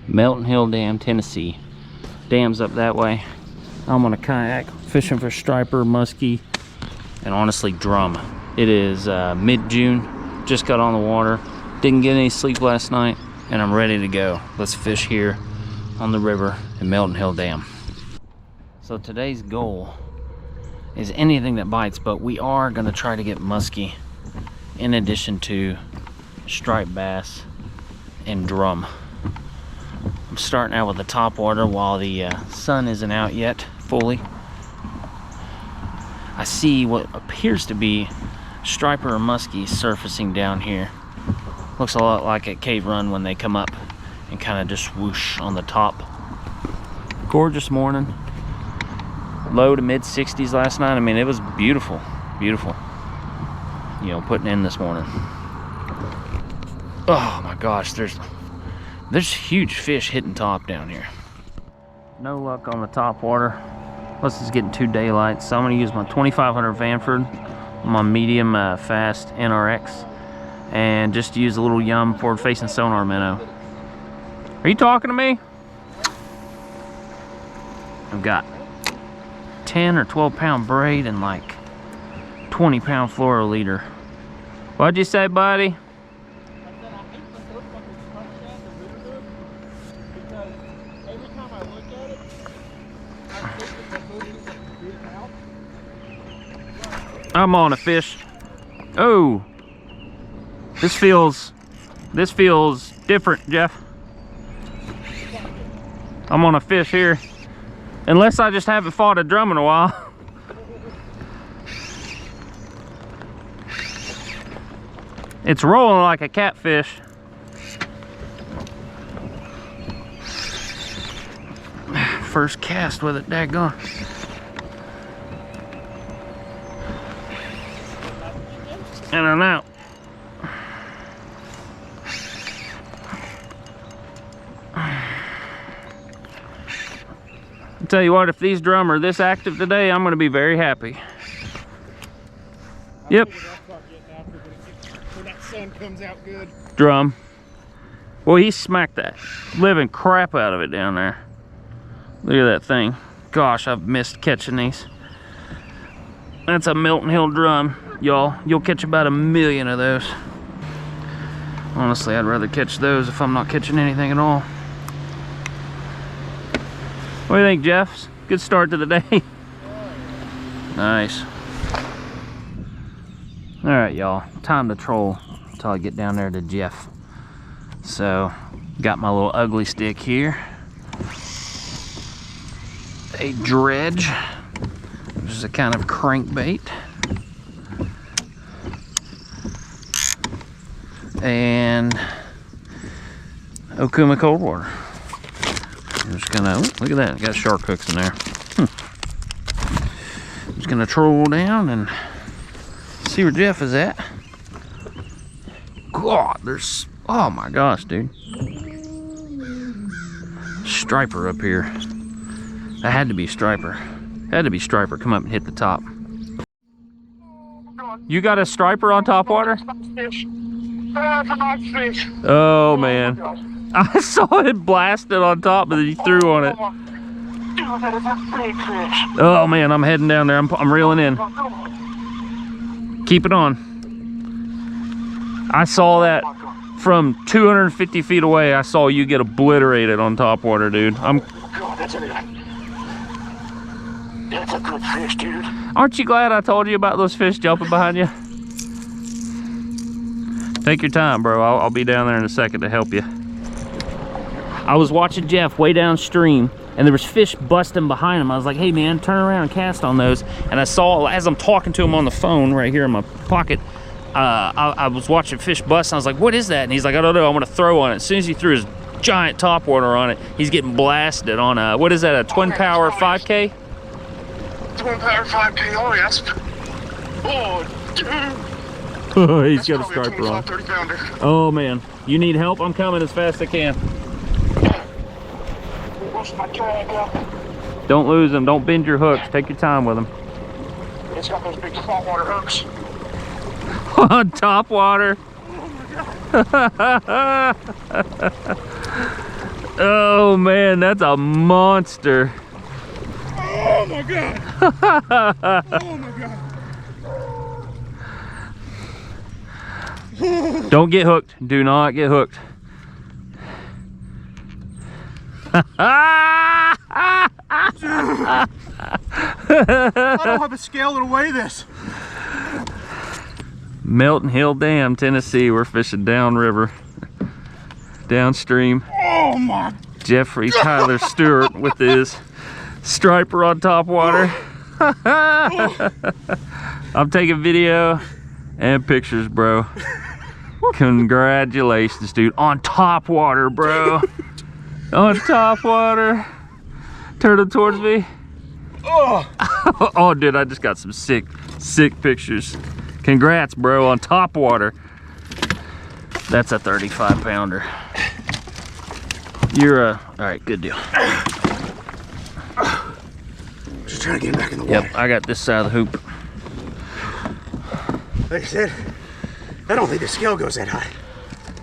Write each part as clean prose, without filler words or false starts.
Melton Hill Dam, Tennessee. Dam's up that way. I'm on a kayak fishing for striper, muskie, and honestly drum. It is mid-June, just got on the water, didn't get any sleep last night, and I'm ready to go. Let's fish here on the river in Melton Hill Dam. So today's goal is anything that bites, but we are gonna try to get muskie in addition to striped bass and drum. I'm starting out with the topwater while the sun isn't out yet fully. I see what appears to be striper or muskie surfacing down here. Looks a lot like at Cave Run when they come up and kind of just whoosh on the top. Gorgeous morning. Low to mid 60s last night. I mean, it was beautiful, beautiful. You know, putting in this morning. Oh my gosh, there's huge fish hitting top down here. No luck on the top water. Plus it's getting too daylight, so I'm gonna use my 2500 Vanford, my medium fast NRX, and just use a little Yum forward facing sonar minnow. Are you talking to me? I've got 10 or 12 pound braid and like 20 pound fluoroleader. What'd you say, buddy? I'm on a fish. Oh, this feels different, Jeff. I'm on a fish here. Unless I just haven't fought a drum in a while. It's rolling like a catfish. First cast with it, daggone. And I'm out. I'll tell you what, if these drum are this active today, I'm going to be very happy. Yep. When that sun comes out good. Drum. Well, he smacked that living crap out of it down there. Look at that thing. Gosh, I've missed catching these. That's a Melton Hill drum, y'all. You'll catch about 1 million of those. Honestly, I'd rather catch those if I'm not catching anything at all. What do you think, Jeff? Good start to the day. Nice. All right, y'all. Time to troll until I get down there to Jeff. So, got my little ugly stick here. A dredge, which is a kind of crankbait. And Okuma cold water. I'm just gonna, look at that, got shark hooks in there. Just gonna troll down and see where Jeff is at. God, there's, oh my gosh, dude. Striper up here. That had to be striper. Had to be striper. Come up and hit the top. You got a striper on top water? Oh man. I saw it blasted on top, but he threw on it. Oh man, I'm heading down there. I'm reeling in. Keep it on. I saw that from 250 feet away. I saw you get obliterated on top water, dude. That's a good fish, dude. Aren't you glad I told you about those fish jumping behind you? Take your time, bro. I'll be down there in a second to help you. I was watching Jeff way downstream, and there was fish busting behind him. I was like, hey man, turn around and cast on those. And I saw, as I'm talking to him on the phone right here in my pocket, I was watching fish bust, and I was like, what is that? And he's like, I don't know, I'm gonna throw on it. As soon as he threw his giant topwater on it, he's getting blasted on a, what is that, a twin power 5K? Twin power 5K, oh yes. Oh, dude. Oh, he's got a striper on. 30 pounder. Oh man, you need help? I'm coming as fast as I can. My kayak up. Don't lose them, don't bend your hooks, take your time with them. It's got those big saltwater hooks. On top water. Oh man, that's a monster. Oh my God. Oh my God. Don't get hooked. Do not get hooked. I don't have a scale to weigh this. Melton Hill Dam, Tennessee. We're fishing downriver, downstream. Oh my. Jeffrey Tyler Stewart with his striper on top water. I'm taking video and pictures, bro. Congratulations, dude. On top water, bro. On top water. Turn it towards me. Oh. Oh, dude, I just got some sick pictures. Congrats, bro, on top water. That's a 35 pounder. You're all right, good deal. Just trying to get him back in the water. Yep, I got this side of the hoop. Like I said, I don't think the scale goes that high.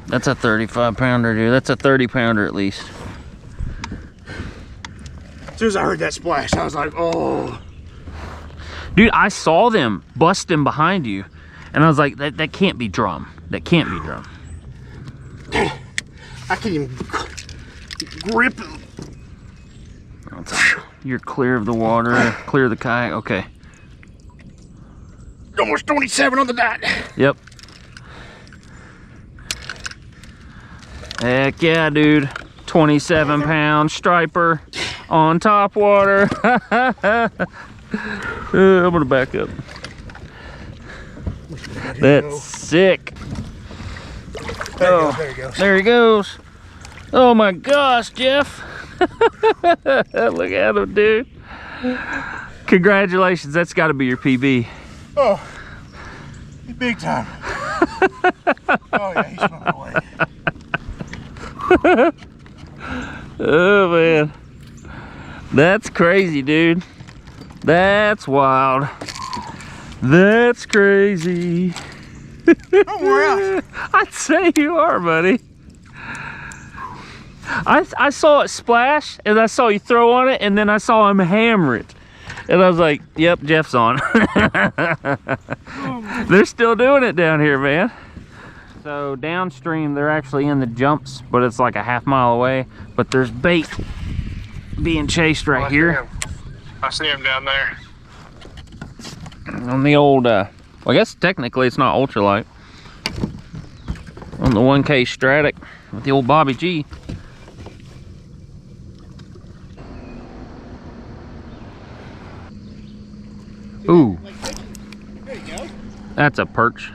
That's a 35 pounder, dude. That's a 30 pounder at least. As soon as I heard that splash, I was like, oh. Dude, I saw them busting behind you, and I was like, that can't be drum. That can't be drum. I can't even grip. You're clear of the water, clear of the kayak. Okay. Almost 27 on the dot. Yep. Heck yeah, dude. 27 pound striper on top water. I'm gonna back up. That's sick. There he goes. There he goes. Oh my gosh, Jeff. Look at him, dude. Congratulations, that's gotta be your PB. Oh, big time. Oh yeah, he's swimming away. Oh man. That's crazy, dude. That's wild. That's crazy. Oh, we're out. I'd say you are, buddy. I saw it splash, and I saw you throw on it, and then I saw him hammer it. And I was like, yep, Jeff's on. They're still doing it down here, man. So downstream, they're actually in the jumps, but it's like a half mile away. But there's bait being chased right here. I see him down there. On the old, well, I guess technically it's not ultralight. On the 1K Stratic with the old Bobby G. Ooh. There you go. That's a perch.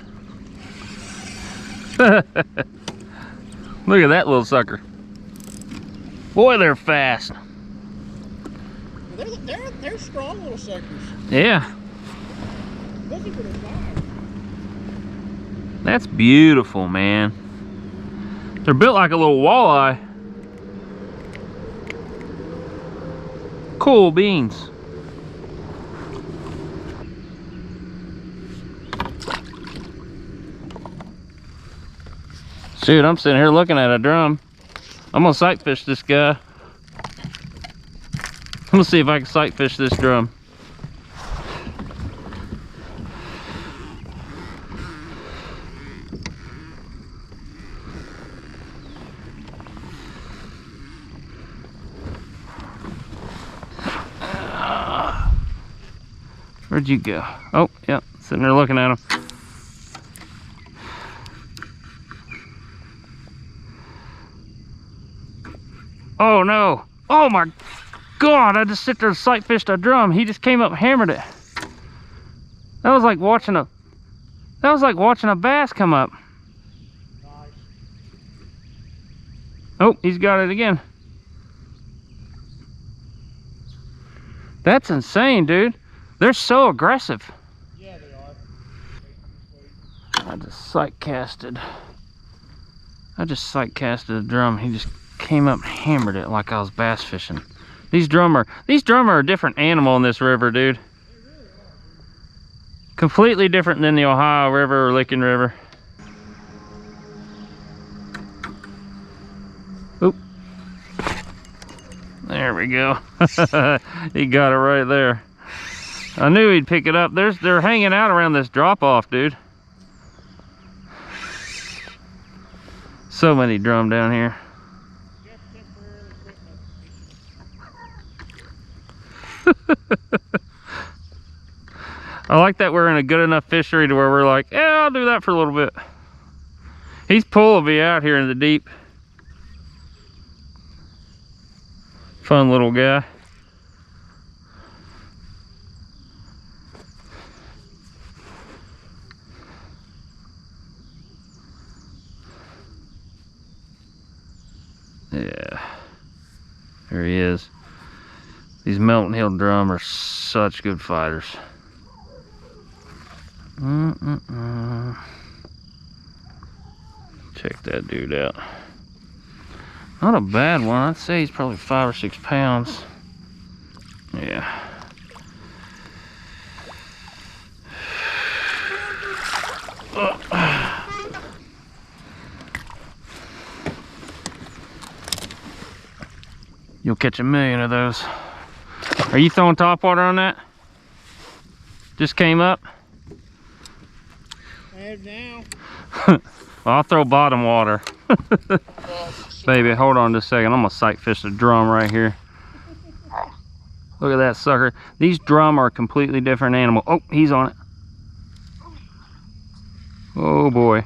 Look at that little sucker. Boy, they're fast. They're strong little suckers. Yeah. Looking for the size. That's beautiful, man. They're built like a little walleye. Cool beans. Shoot, I'm sitting here looking at a drum. I'm gonna sight fish this guy. I'm gonna see if I can sight fish this drum. Where'd you go? Oh, yep, sitting there looking at him. Oh no! Oh my God! I just sit there and sight fished a drum. He just came up and hammered it. That was like watching a. That was like watching a bass come up. Nice. Oh, he's got it again. That's insane, dude. They're so aggressive. Yeah, they are. I just sight casted a drum. He just came up and hammered it like I was bass fishing. These drum are a different animal in this river, dude. They really are. Completely different than the Ohio River or Licking River. Oop. There we go. He got it right there. I knew he'd pick it up. They're hanging out around this drop off, dude. So many drum down here. I like that we're in a good enough fishery to where we're like, yeah, I'll do that for a little bit. He's pulling me out here in the deep. Fun little guy. Yeah, there he is. These Melton Hill drum are such good fighters. Check that dude out. Not a bad one. I'd say he's probably 5 or 6 pounds. Yeah. You'll catch a million of those. Are you throwing topwater on that? Just came up? Now. Well, I'll throw bottom water. Baby, hold on just a second. I'm gonna sight fish the drum right here. Look at that sucker. These drum are a completely different animal. Oh, he's on it. Oh boy.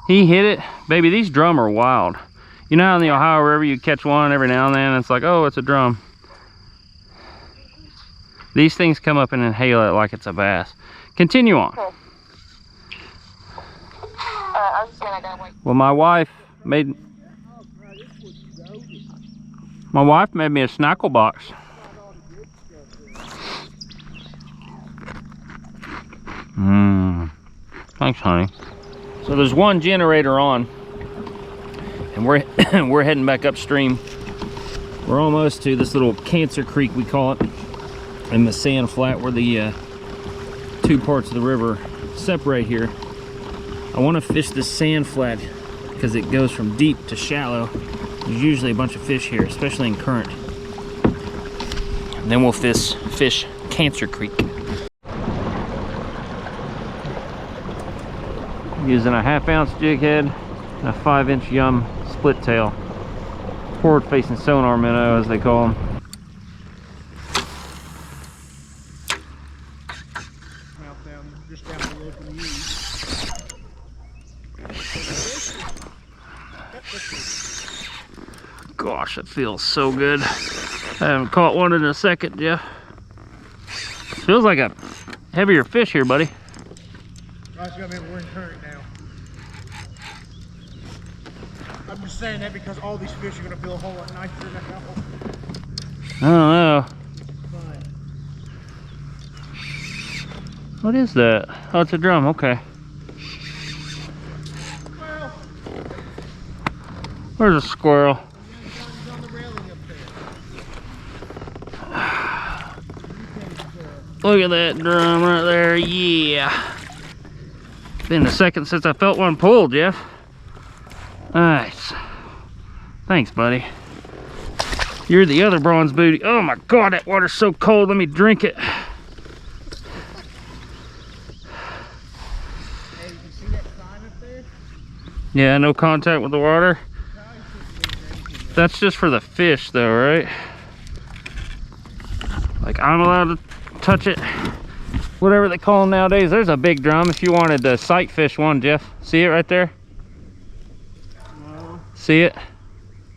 He hit it. Baby, these drum are wild. You know how in the Ohio River you catch one every now and then and it's like, oh, it's a drum. These things come up and inhale it like it's a bass. Continue on. Okay. I was just saying I gotta wait. Well, my wife made me a snackle box. Thanks, honey. So there's one generator on, and we're heading back upstream. We're almost to this little Cancer Creek, we call it, in the sand flat where the two parts of the river separate here. I want to fish the sand flat because it goes from deep to shallow. There's usually a bunch of fish here, especially in current. And then we'll fish Cancer Creek. Using a 1/2 ounce jig head and a 5-inch Yum split tail. Forward facing sonar minnow, as they call them. Just down below from you. Gosh, it feels so good. I haven't caught one in a second, Jeff. Feels like a heavier fish here, buddy. We're in current now. I'm just saying that because all these fish are going to feel a whole lot nicer now. I don't know. Fine. What is that? Oh, it's a drum. Okay. Well, Where's a squirrel? he's on the railing up there. Look at that drum right there. Yeah. Been a second since I felt one pull, Jeff. Nice. Thanks, buddy. You're the other bronze booty. Oh my God, that water's so cold. Let me drink it. Hey, you can see that sign up there? Yeah, no contact with the water. That's just for the fish though, right? Like I'm allowed to touch it. Whatever they call them nowadays. There's a big drum if you wanted to sight fish one, Jeff. See it right there? No. See it?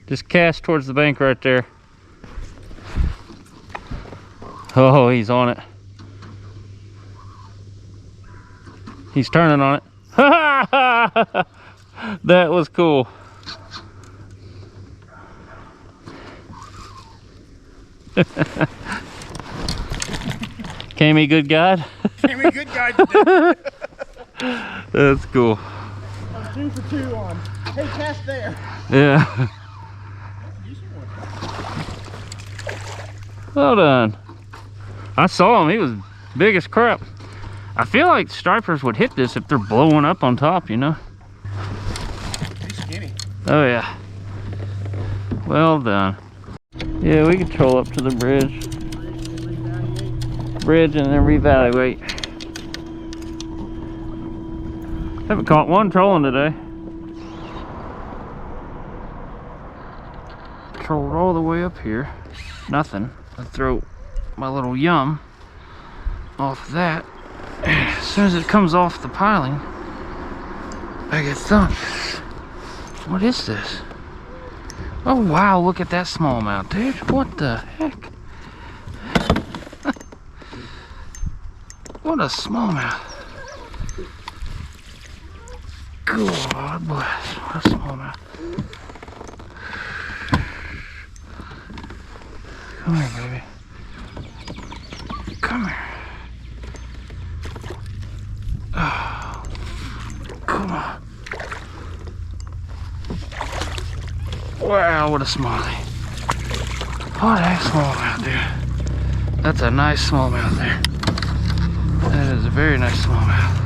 Just cast towards the bank right there. Oh, he's on it. He's turning on it. That was cool. Cammy, good guide? Cammy, good guy today. That's cool. I was 2 for 2 on. Hey, cast there. Yeah. Well done. I saw him. He was big as crap. I feel like stripers would hit this if they're blowing up on top, you know? He's skinny. Oh, yeah. Well done. Yeah, we could troll up to the bridge. Bridge and then reevaluate. Haven't caught one trolling today. Trolled all the way up here. Nothing. I throw my little yum off that. As soon as it comes off the piling, I get thumped. What is this? Oh wow, look at that smallmouth, dude. What the heck? What a smallmouth. God bless. What a smallmouth. Come here, baby. Come here. Oh, come on. Wow, what a smallie. What a smallmouth, dude. That's a nice smallmouth there. That is a very nice smallmouth.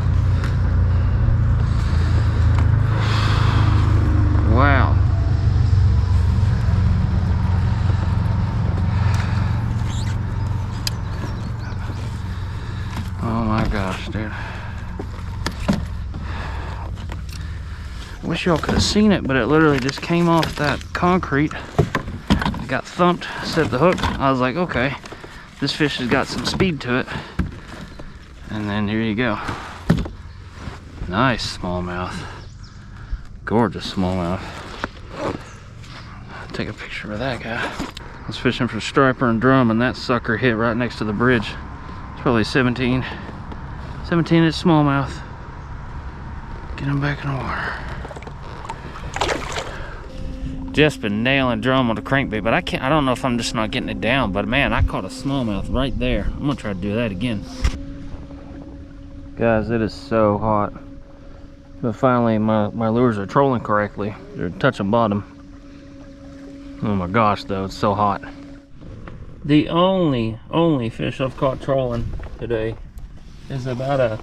Wow. Oh my gosh, dude. Wish y'all could have seen it, but it literally just came off that concrete. It got thumped, set the hook. I was like, okay, this fish has got some speed to it. And then here you go. Nice smallmouth. Gorgeous smallmouth. Take a picture of that guy. I was fishing for striper and drum, and that sucker hit right next to the bridge. It's probably 17 inch smallmouth. Get him back in the water. Just been nailing drum on the crankbait, but I don't know if I'm just not getting it down, but man, I caught a smallmouth right there. I'm gonna try to do that again. Guys, it is so hot. But finally my lures are trolling correctly. They're touching bottom. Oh my gosh though, it's so hot. The only fish I've caught trolling today is about a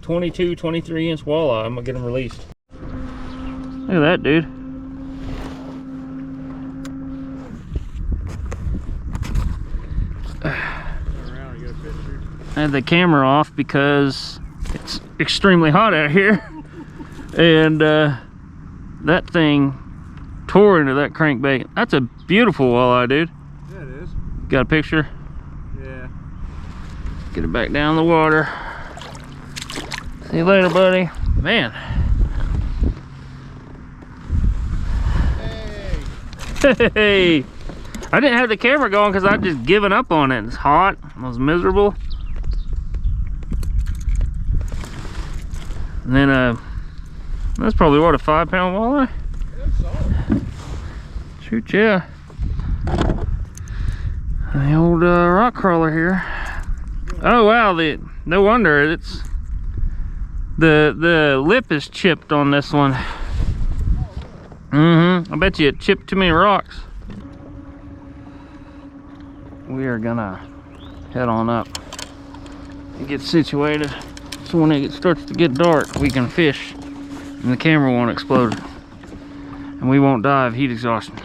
22, 23 inch walleye. I'm gonna get him released. Look at that, dude. I had the camera off because it's extremely hot out here. And that thing tore into that crankbait. That's a beautiful walleye, dude. Yeah, it is. Got a picture? Yeah. Get it back down in the water. See you later, buddy. Man. Hey. Hey. I didn't have the camera going because I'd just given up on it. It's hot. I was miserable. And then that's probably what, a 5-pound walleye? Yeah, solid. Shoot, yeah. The old rock crawler here. Oh wow, no wonder it's the lip is chipped on this one. I bet you it chipped too many rocks. We are gonna head on up and get situated so when it starts to get dark we can fish and the camera won't explode and we won't die of heat exhaustion.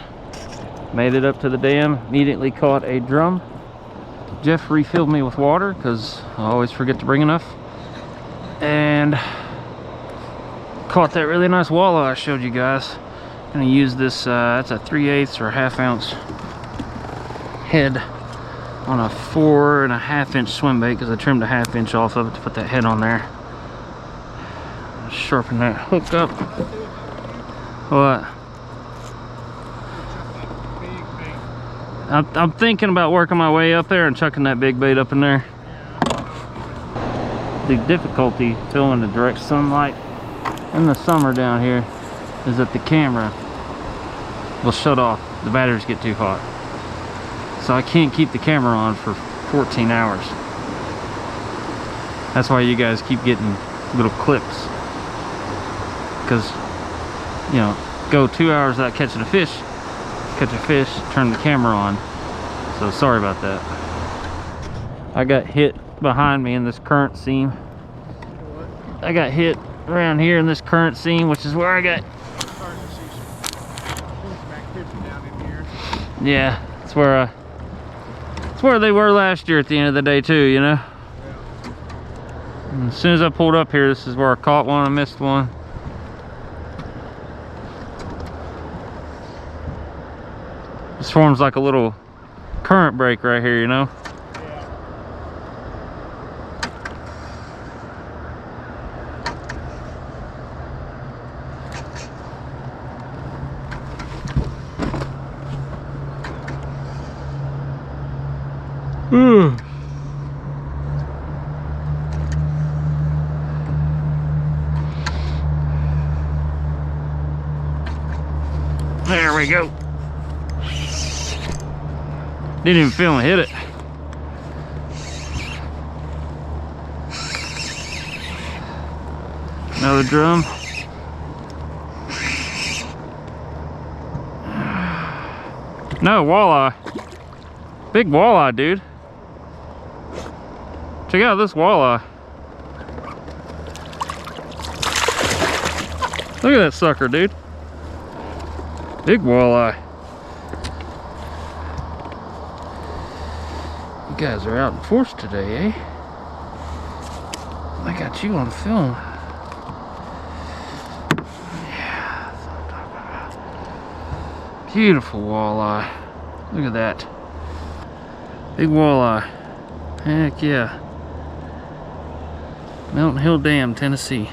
Made it up to the dam, immediately caught a drum. Jeff refilled me with water because I always forget to bring enough, and caught that really nice walleye I showed you guys. Gonna use this, that's a 3/8 or 1/2 ounce head on a 4.5 inch swim bait because I trimmed a 1/2 inch off of it to put that head on there. Sharpen that hook up. What? I'm thinking about working my way up there and chucking that big bait up in there. The difficulty filming the direct sunlight in the summer down here is that the camera will shut off. The batteries get too hot. So I can't keep the camera on for 14 hours. That's why you guys keep getting little clips. Because, you know, go 2 hours without catching a fish, catch a fish, turn the camera on. So sorry about that. I got hit behind me in this current seam. I got hit around here in this current seam, which is where I got. I'm starting to see some activity down in here. Yeah, That's where they were last year at the end of the day too, you know. And as soon as I pulled up here, this is where I caught one. I missed one. This forms like a little current break right here, you know. Ooh. There we go. Didn't even feel him hit it. Another drum. No, walleye. Big walleye, dude. Check out this walleye. Look at that sucker, dude. Big walleye. You guys are out in force today, eh? I got you on film. Yeah, that's what I'm talking about. Beautiful walleye. Look at that. Big walleye. Heck yeah. Melton Hill Dam, Tennessee.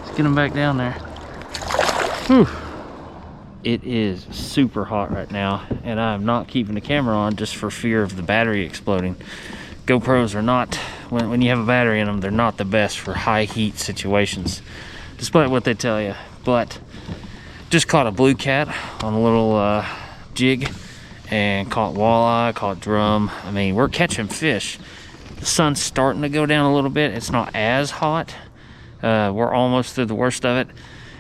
Let's get them back down there. Whew. It is super hot right now, and I'm not keeping the camera on just for fear of the battery exploding. GoPros are not, when you have a battery in them, they're not the best for high heat situations, despite what they tell you. But just caught a blue cat on a little jig, and caught walleye, caught drum. I mean, we're catching fish. The sun's starting to go down a little bit. It's not as hot. We're almost through the worst of it,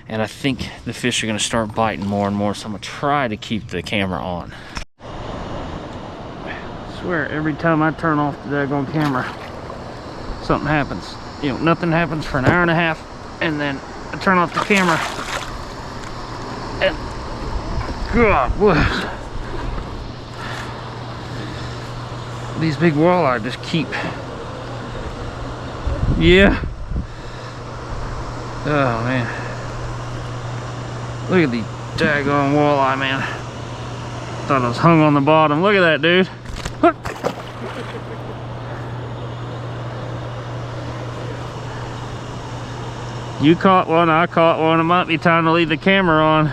and I think the fish are going to start biting more and more, so I'm going to try to keep the camera on. I swear, every time I turn off the daggone camera, something happens. You know, nothing happens for an hour and a half, and then I turn off the camera, and God bless. These big walleye just keep. Yeah. Oh man. Look at the daggone walleye, man. Thought I was hung on the bottom. Look at that, dude. Look. You caught one, I caught one. It might be time to leave the camera on.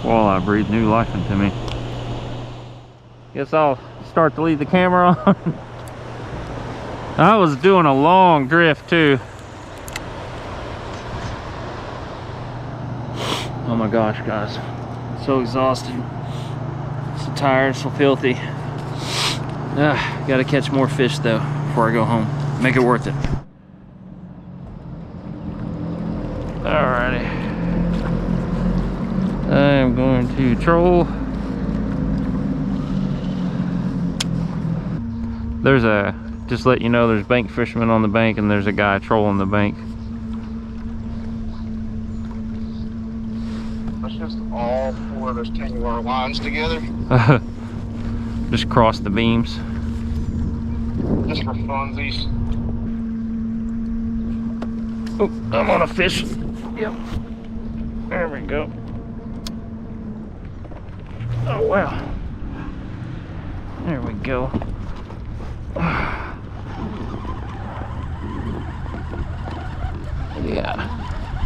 Walleye breathed new life into me. Guess I'll start to leave the camera on. I was doing a long drift too. Oh my gosh, guys. I'm so exhausted. So tired, so filthy. Gotta catch more fish though before I go home. Make it worth it. Alrighty. I am going to troll. There's a, just let you know, there's bank fishermen on the bank, and there's a guy trolling the bank. Let's just all four of those 10-yard lines together. Just cross the beams. Just for funsies. Oh, I'm on a fish. Yep. There we go. Oh wow. There we go. Yeah,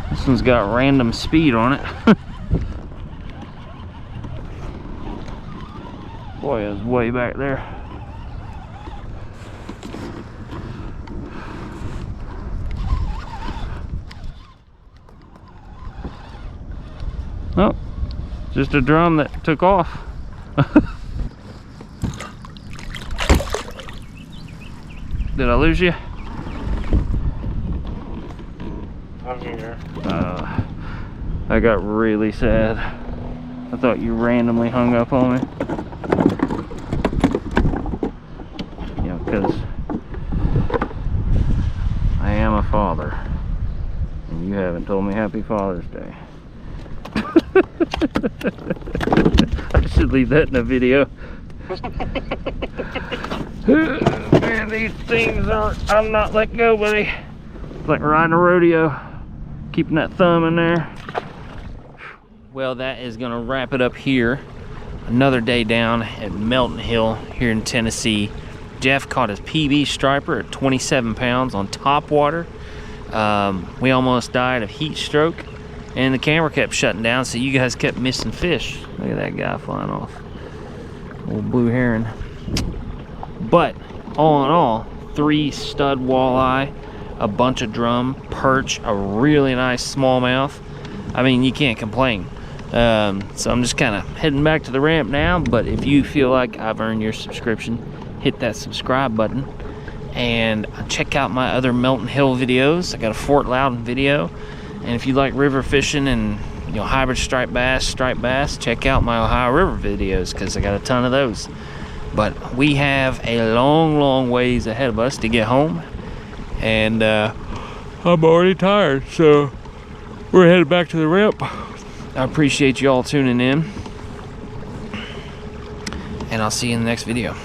this one's got random speed on it. Boy, it was way back there. Oh, just a drum that took off. Did I lose you? I'm here. I got really sad. I thought you randomly hung up on me. You know, because I am a father, and you haven't told me Happy Father's Day. I should leave that in the video. Man, these things aren't, I'm not letting go, buddy. It's like riding a rodeo, keeping that thumb in there. Well, that is gonna wrap it up here. Another day down at Melton Hill here in Tennessee. Jeff caught his PB striper at 27 pounds on topwater. We almost died of heat stroke, and the camera kept shutting down, so you guys kept missing fish. Look at that guy flying off. Old blue heron. But all in all, 3 stud walleye, a bunch of drum, perch, a really nice smallmouth. I mean, you can't complain. So I'm just kind of heading back to the ramp now, but if you feel like I've earned your subscription, hit that subscribe button and check out my other Melton Hill videos. I got a Fort Loudon video, and if you like river fishing and hybrid striped bass, check out my Ohio River videos, because I got a ton of those. But we have a long ways ahead of us to get home, and I'm already tired, so we're headed back to the ramp. I appreciate you all tuning in, and I'll see you in the next video.